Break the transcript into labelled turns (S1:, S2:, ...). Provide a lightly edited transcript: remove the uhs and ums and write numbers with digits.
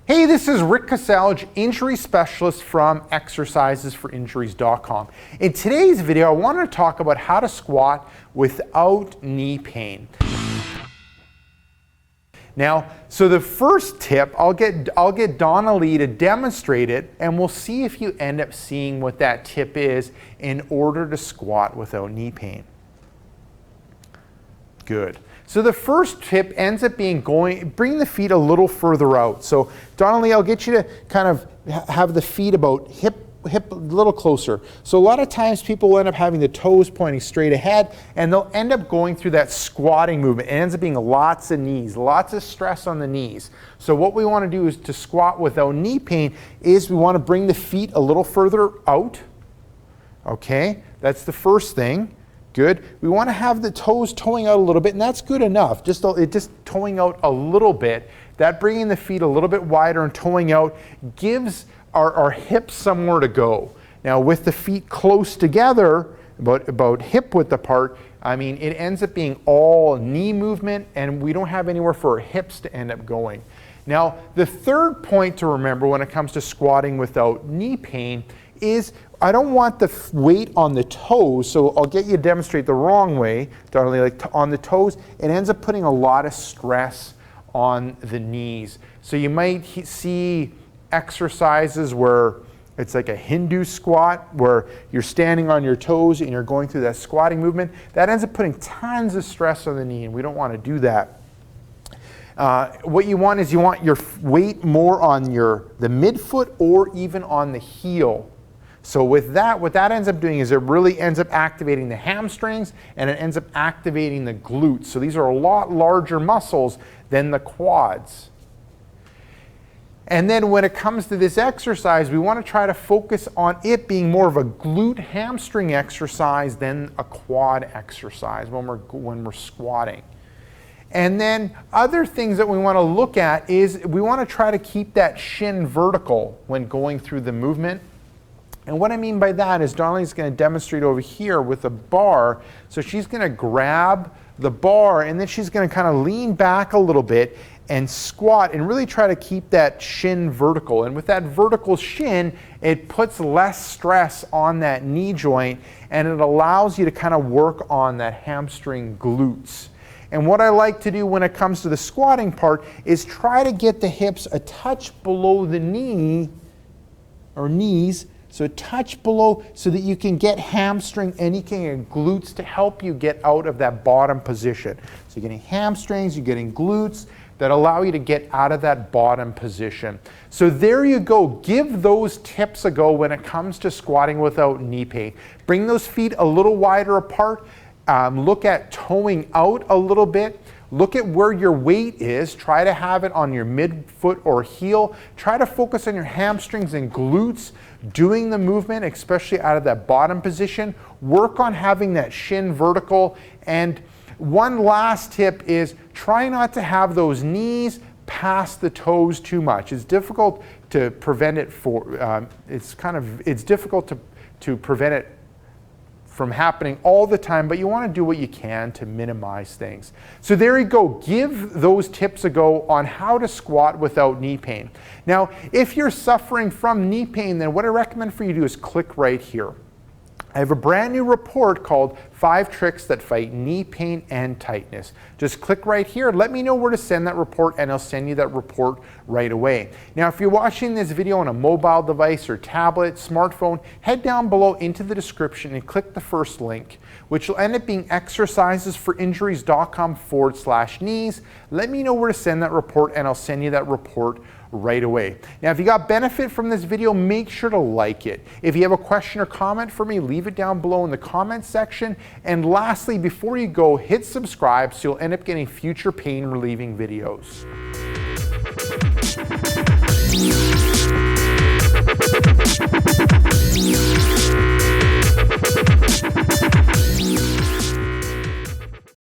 S1: Hey, this is Rick Kasalj, injury specialist from exercisesforinjuries.com. In today's video, I want to talk about how to squat without knee pain. Now, so the first tip, I'll get Donna Lee to demonstrate it, and we'll see if you end up seeing what that tip is in order to squat without knee pain. Good. So the first tip ends up being bring the feet a little further out. So Donna Lee, I'll get you to kind of have the feet about hip a little closer. So a lot of times people will end up having the toes pointing straight ahead, and they'll end up going through that squatting movement. It ends up being lots of knees, lots of stress on the knees. So what we want to do is to squat without knee pain is we want to bring the feet a little further out. Okay, that's the first thing. Good. We want to have the toes toeing out a little bit, and that's good enough. Just toeing out a little bit. That bringing the feet a little bit wider and toeing out gives our hips somewhere to go. Now with the feet close together, about hip width apart, I mean, it ends up being all knee movement, and we don't have anywhere for our hips to end up going. Now, the third point to remember when it comes to squatting without knee pain is I don't want the weight on the toes, so I'll get you to demonstrate the wrong way, Darlene, like on the toes. It ends up putting a lot of stress on the knees. So you might see exercises where it's like a Hindu squat, where you're standing on your toes and you're going through that squatting movement. That ends up putting tons of stress on the knee, and we don't want to do that. What you want is you want your weight more on the midfoot or even on the heel. So with that, what that ends up doing is it really ends up activating the hamstrings, and it ends up activating the glutes. So these are a lot larger muscles than the quads. And then when it comes to this exercise, we want to try to focus on it being more of a glute hamstring exercise than a quad exercise when we're squatting. And then other things that we want to look at is we want to try to keep that shin vertical when going through the movement. And what I mean by that is Darlene's going to demonstrate over here with a bar. So she's going to grab the bar, and then she's going to kind of lean back a little bit and squat and really try to keep that shin vertical. And with that vertical shin, it puts less stress on that knee joint, and it allows you to kind of work on that hamstring glutes. And what I like to do when it comes to the squatting part is try to get the hips a touch below the knee or knees. So a touch below so that you can get hamstring and you can get glutes to help you get out of that bottom position. So you're getting hamstrings, you're getting glutes that allow you to get out of that bottom position. So there you go. Give those tips a go when it comes to squatting without knee pain. Bring those feet a little wider apart. Look at toeing out a little bit. Look at where your weight is. Try to have it on your midfoot or heel. Try to focus on your hamstrings and glutes doing the movement, especially out of that bottom position. Work on having that shin vertical. And one last tip is try not to have those knees past the toes too much. It's difficult to prevent it it's difficult to prevent it from happening all the time, but you want to do what you can to minimize things. So there you go. Give those tips a go on how to squat without knee pain. Now, if you're suffering from knee pain, then what I recommend for you to do is click right here. I have a brand new report called 5 Tricks That Fight Knee Pain and Tightness. Just click right here, let me know where to send that report, and I'll send you that report right away. Now, if you're watching this video on a mobile device or tablet, smartphone, head down below into the description and click the first link, which will end up being exercisesforinjuries.com/knees. Let me know where to send that report, and I'll send you that report right away. Now, if you got benefit from this video, make sure to like it. If you have a question or comment for me, leave it down below in the comments section. And lastly, before you go, hit subscribe so you'll end up getting future pain relieving videos.